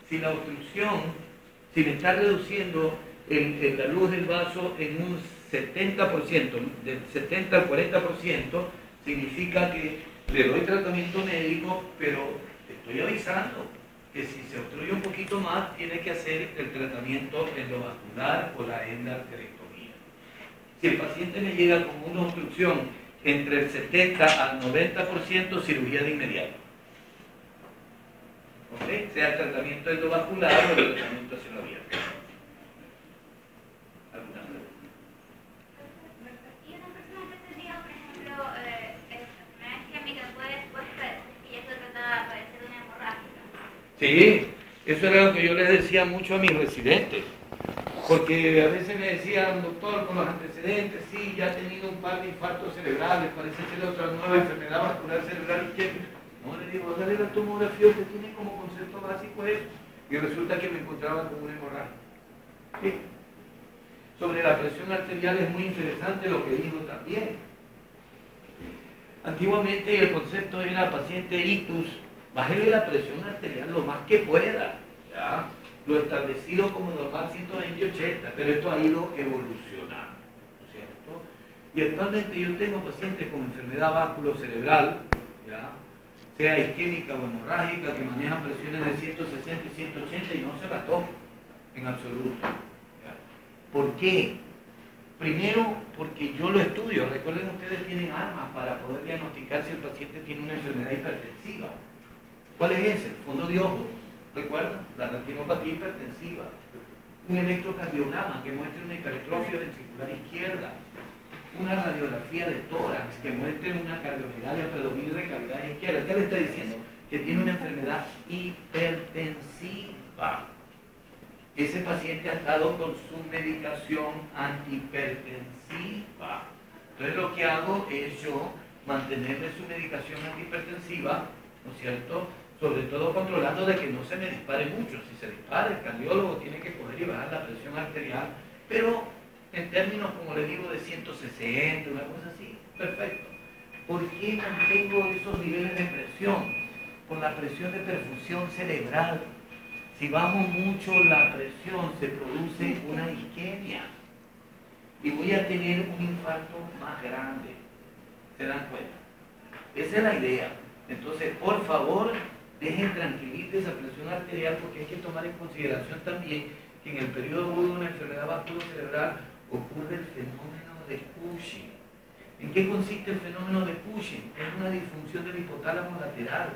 Si la obstrucción, si me está reduciendo la luz del vaso en un 70%, del 70 al 40%, significa que le doy tratamiento médico, pero estoy avisando que si se obstruye un poquito más, tiene que hacer el tratamiento endovascular o la endarterectomía. Si el paciente me llega con una obstrucción entre el 70 al 90%, cirugía de inmediato. ¿Okay? Sea el tratamiento endovascular o el tratamiento a cielo abierto. ¿Alguna pregunta? Y una persona que te diga, por ejemplo, enfermedad isquémica puede después que ya se trata de ser una hemorrágica. Sí, eso era lo que yo les decía mucho a mis residentes. Porque a veces me decían, doctor, con los antecedentes, sí, ya ha tenido un par de infartos cerebrales, parece ser otra nueva enfermedad vascular cerebral isquémica. No, le digo, dale la tomografía, usted tiene como concepto básico eso. Y resulta que me encontraban con una hemorragia. Sí. Sobre la presión arterial es muy interesante lo que dijo también. Antiguamente el concepto era paciente ictus, bájele la presión arterial lo más que pueda, ¿ya? Lo establecido como normal 120-80, pero esto ha ido evolucionando, ¿cierto? Y actualmente yo tengo pacientes con enfermedad vasculocerebral, ¿ya? Sea isquémica o hemorrágica, que manejan presiones de 160 y 180 y no se las toman en absoluto. ¿Ya? ¿Por qué? Primero, porque yo lo estudio. Recuerden, ustedes tienen armas para poder diagnosticar si el paciente tiene una enfermedad hipertensiva. ¿Cuál es ese? El fondo de ojo. ¿Recuerdan? La retinopatía hipertensiva. Un electrocardiograma que muestre una hipertrofia ventricular izquierda. Una radiografía de tórax que muestre una cardiomegalia predominante de cavidad izquierda. ¿Qué le está diciendo? Que tiene una enfermedad hipertensiva. Ese paciente ha estado con su medicación antihipertensiva. Entonces lo que hago es yo mantenerle su medicación antihipertensiva, ¿no es cierto? Sobre todo controlando de que no se me dispare mucho. Si se dispara, el cardiólogo tiene que coger y bajar la presión arterial, pero en términos, como le digo, de 160, una cosa así, perfecto. ¿Por qué mantengo esos niveles de presión? Por la presión de perfusión cerebral. Si bajo mucho la presión, se produce una isquemia y voy a tener un infarto más grande. ¿Se dan cuenta? Esa es la idea. Entonces, por favor, dejen tranquilita esa presión arterial, porque hay que tomar en consideración también que en el periodo agudo de una enfermedad vasculocerebral ocurre el fenómeno de Cushing. ¿En qué consiste el fenómeno de Cushing? Es una disfunción del hipotálamo lateral,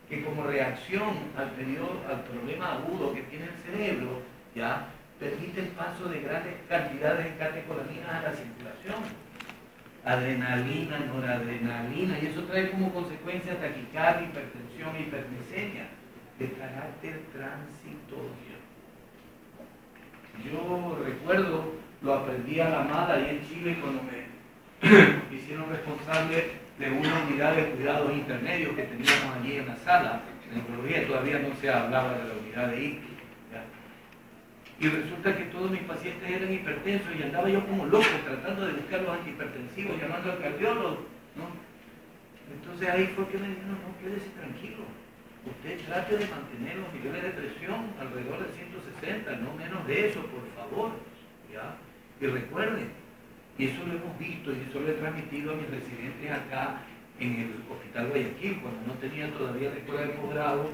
que como reacción al problema agudo que tiene el cerebro, ya permite el paso de grandes cantidades de catecolaminas a la circulación. Adrenalina, noradrenalina, y eso trae como consecuencia taquicardia, hipertensión e hiperglicemia de carácter transitorio. Yo recuerdo, lo aprendí a la mala ahí en Chile cuando me hicieron responsable de una unidad de cuidados intermedios que teníamos allí en la sala. En oncología todavía no se hablaba de la unidad de ictus. y resulta que todos mis pacientes eran hipertensos y andaba yo como loco tratando de buscar los antihipertensivos, llamando al cardiólogo, ¿no? Entonces ahí fue que me dijeron, no, quédese tranquilo, usted trate de mantener los niveles de presión alrededor de 160, no menos de eso, por favor, ¿ya? Y recuerden, y eso lo hemos visto y eso lo he transmitido a mis residentes acá en el Hospital Guayaquil, cuando no tenían todavía la escuela de posgrado,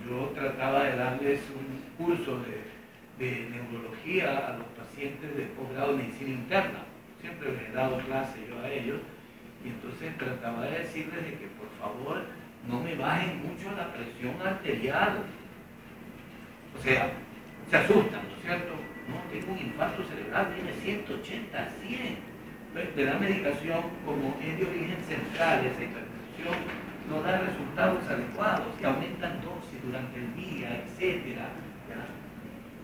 yo trataba de darles un curso de neurología a los pacientes de posgrado de medicina interna. Siempre les he dado clase yo a ellos, y entonces trataba de decirles de que por favor no me bajen mucho la presión arterial. O sea, se asustan, ¿no es cierto? No, tengo un infarto cerebral, tiene 180 a 100. Te da medicación como es de origen central, esa hipertensión no da resultados adecuados, y aumentan dosis durante el día, etc.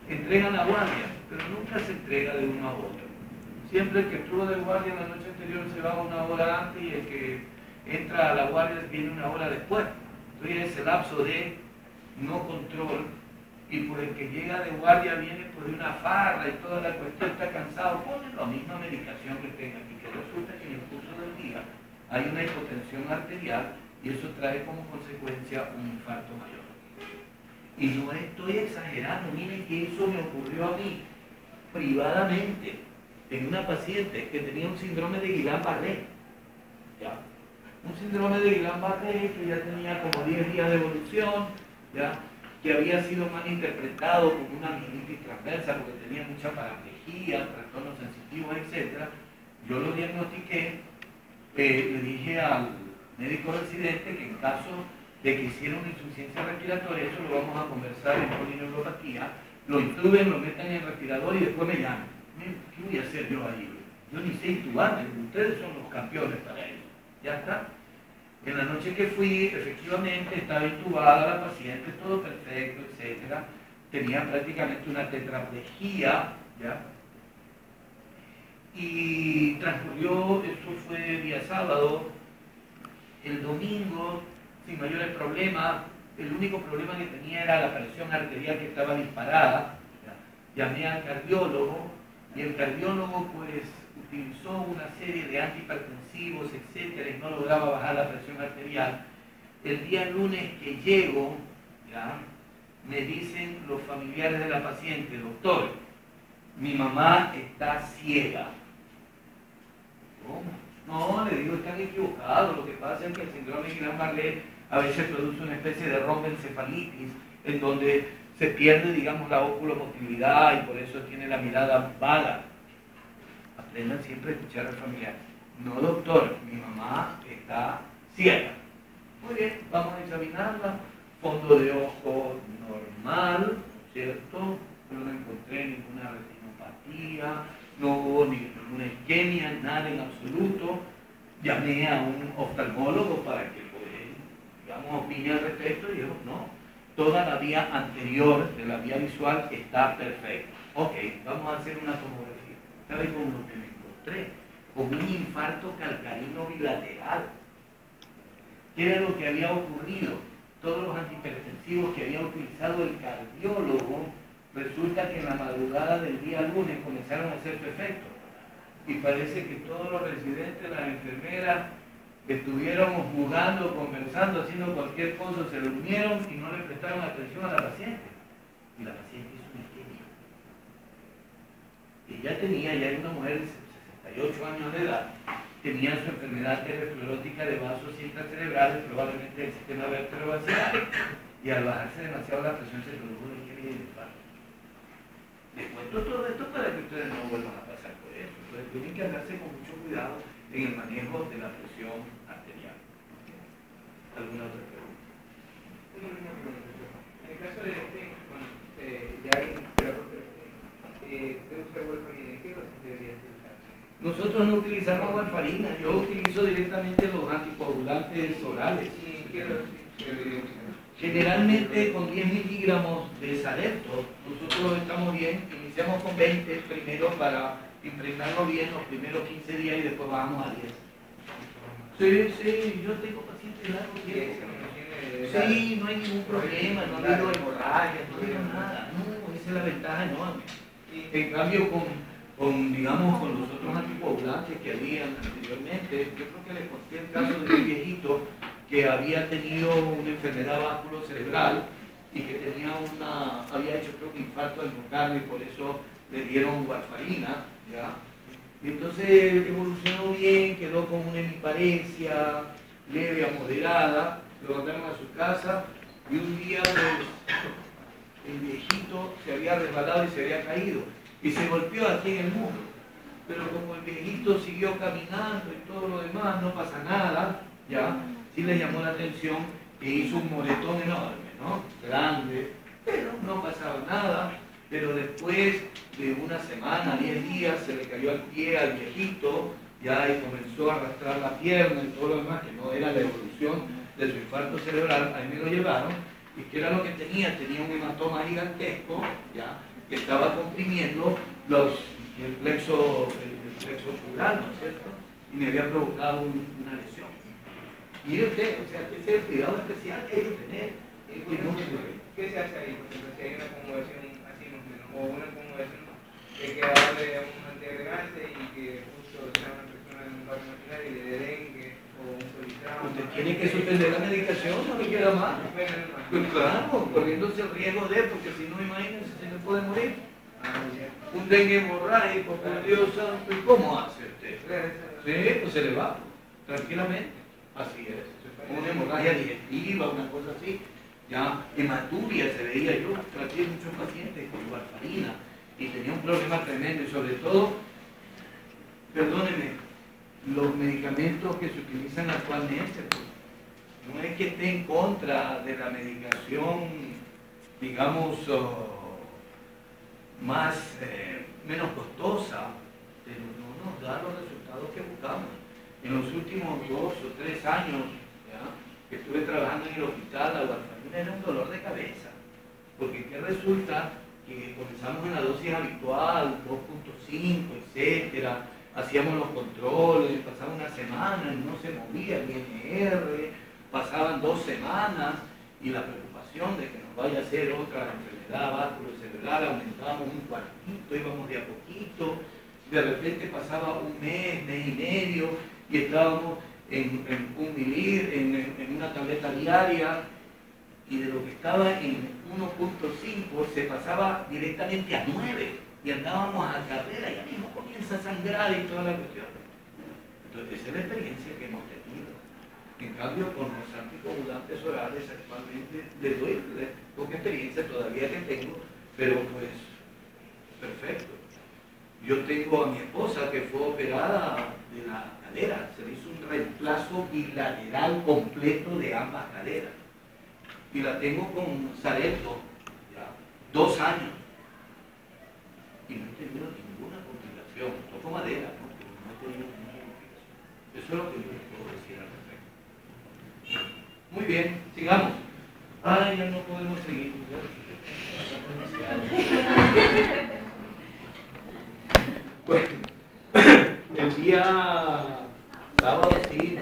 Entregan la guardia, pero nunca se entrega de uno a otro. Siempre el que estuvo de guardia la noche anterior se va una hora antes y el que entra a la guardia viene una hora después. Entonces ese lapso de no control, y por el que llega de guardia viene por una farra y toda la cuestión, está cansado, ponen la misma medicación que tengan, y que resulta que en el curso del día hay una hipotensión arterial y eso trae como consecuencia un infarto mayor. Y no estoy exagerando, miren que eso me ocurrió a mí privadamente en una paciente que tenía un síndrome de Guillain-Barré, ¿ya? Un síndrome de Guillain-Barré que ya tenía como 10 días de evolución, ¿ya? Que había sido mal interpretado como una meningitis transversa porque tenía mucha paraplejía, trastornos sensitivos, etc. Yo lo diagnostiqué, le dije al médico residente que en caso de que hiciera una insuficiencia respiratoria, eso lo vamos a conversar en polineuropatía, lo intuben, lo metan en el respirador y después me llaman. ¿Qué voy a hacer yo ahí? Yo ni sé intubarme, ustedes son los campeones para eso. ¿Ya está? En la noche que fui, efectivamente, estaba intubada la paciente, todo perfecto, etc. Tenía prácticamente una tetraplejía, ¿ya? Y transcurrió, eso fue día sábado, el domingo, sin mayores problemas, el único problema que tenía era la presión arterial que estaba disparada, ¿ya? Llamé al cardiólogo, y el cardiólogo pues utilizó una serie de antihipertensivos, etcétera, y no lograba bajar la presión arterial. El día lunes que llego, ¿ya? Me dicen los familiares de la paciente, doctor, mi mamá está ciega. ¿Cómo? No, le digo, están equivocados. Lo que pasa es que el síndrome de Guillain-Barré a veces produce una especie de romboencefalitis, en donde se pierde, digamos, la oculomotilidad y por eso tiene la mirada vaga. Aprendan siempre a escuchar al familiar. No, doctor, mi mamá está ciega. Muy bien, vamos a examinarla. Fondo de ojo normal, ¿cierto? Pero no encontré ninguna retinopatía, no hubo ninguna isquemia, nada en absoluto. Llamé a un oftalmólogo para que, pues, digamos, opine al respecto y dijo, no, toda la vía anterior de la vía visual está perfecta. Ok, vamos a hacer una tomografía. ¿Sabe cómo lo que me encontré? Con un infarto calcarino bilateral. ¿Qué era lo que había ocurrido? Todos los antihipertensivos que había utilizado el cardiólogo, resulta que en la madrugada del día lunes comenzaron a hacer su efecto. Y parece que todos los residentes, las enfermeras, estuvieron jugando, conversando, haciendo cualquier cosa, se durmieron y no le prestaron atención a la paciente. Y la paciente hizo una isquemia. Ella tenía, ya era una mujer de 68 años de edad, tenía su enfermedad aterosclerótica de vasos intracerebrales, probablemente del sistema vertebrovascular, y al bajarse demasiado la presión se produjo una isquemia y un infarto. Les cuento todo esto para que ustedes no vuelvan a pasar por eso. Entonces tienen que andarse con mucho cuidado en el manejo de la presión arterial. ¿Alguna otra pregunta? En el caso de bueno, ya hay ¿usted usa warfarina? ¿Qué dosis debería utilizar? Nosotros no utilizamos warfarina, yo utilizo directamente los anticoagulantes orales. ¿Y qué dosis debería usar? Generalmente con 10 miligramos de Xarelto, nosotros estamos bien, iniciamos con 20 primero para impregnarlo bien los primeros 15 días y después bajamos a 10. Sí, yo tengo pacientes largos tiempo. Sí, no hay ningún problema, no ha habido hemorragias, no ha habido nada. No, es esa es la ventaja enorme. En cambio, digamos, con los otros anticoagulantes que habían anteriormente, yo creo que les conté el caso de un viejito que había tenido una enfermedad vasculocerebral y que había hecho creo que infarto del miocardio y por eso le dieron warfarina, ¿ya? Y entonces evolucionó bien, quedó con una hemiparesia leve a moderada, lo mandaron a su casa y un día pues, el viejito se había resbalado y se había caído y se golpeó aquí en el muslo. Pero como el viejito siguió caminando y todo lo demás, no pasa nada, ¿ya? Sí le llamó la atención que hizo un moretón enorme, ¿no? Grande, pero no pasaba nada. Pero después de una semana, 10 días, se le cayó al pie al viejito, ya, y comenzó a arrastrar la pierna y todo lo demás, que no era la evolución de su infarto cerebral. Ahí me lo llevaron, y que era lo que tenía un hematoma gigantesco, ya, que estaba comprimiendo el plexo ocular, ¿no es cierto? Y me había provocado una lesión. Mire usted, o sea, que ese es el cuidado especial que hay que tener. ¿Qué se hace ahí? Por ejemplo, si hay una conmoción así más o menos, o una conmoción que hay que darle a un antiagregante y que justo sea una persona en un barrio marginal y le dé dengue o un solitramo. Usted tiene que suspender la medicación, no le queda más. Pues claro, corriéndose el riesgo de, porque si no, imagínense, se le puede morir. Un dengue hemorrágico, por Dios santo, ¿y cómo hace usted? Sí, pues se le va, tranquilamente. Así es. Una hemorragia digestiva, una cosa así. Ya hematuria se veía, yo traté muchos pacientes con warfarina y tenía un problema tremendo y sobre todo, perdónenme, los medicamentos que se utilizan actualmente, pues, no es que esté en contra de la medicación, digamos, menos costosa, pero no nos da los resultados que buscamos. En los últimos 2 o 3 años, ¿ya?, que estuve trabajando en el hospital, la warfarina era un dolor de cabeza, porque ¿qué resulta? Que comenzamos en la dosis habitual, 2.5, etcétera, hacíamos los controles, pasaba una semana y no se movía el INR, pasaban 2 semanas y la preocupación de que nos vaya a hacer otra enfermedad vasculocerebral, aumentábamos un cuartito, íbamos de a poquito, de repente pasaba un mes, mes y medio y estábamos en un milir, en una tableta diaria, y de lo que estaba en 1.5 se pasaba directamente a 9 y andábamos a carrera, ya mismo comienza a sangrar y toda la cuestión. Entonces esa es la experiencia que hemos tenido. En cambio, con los anticoagulantes orales actualmente les doy poca experiencia todavía que tengo, pero pues perfecto. Yo tengo a mi esposa que fue operada de la cadera, se le hizo un reemplazo bilateral completo de ambas caderas. Y la tengo con Xarelto, ya, 2 años. Y no he tenido ninguna complicación. Toco madera, ¿no? Pero no he tenido ninguna complicación. Eso es lo que yo les puedo decir al respecto. Muy bien, sigamos. Ay, ya no podemos seguir. Bueno, el día sábado, sí,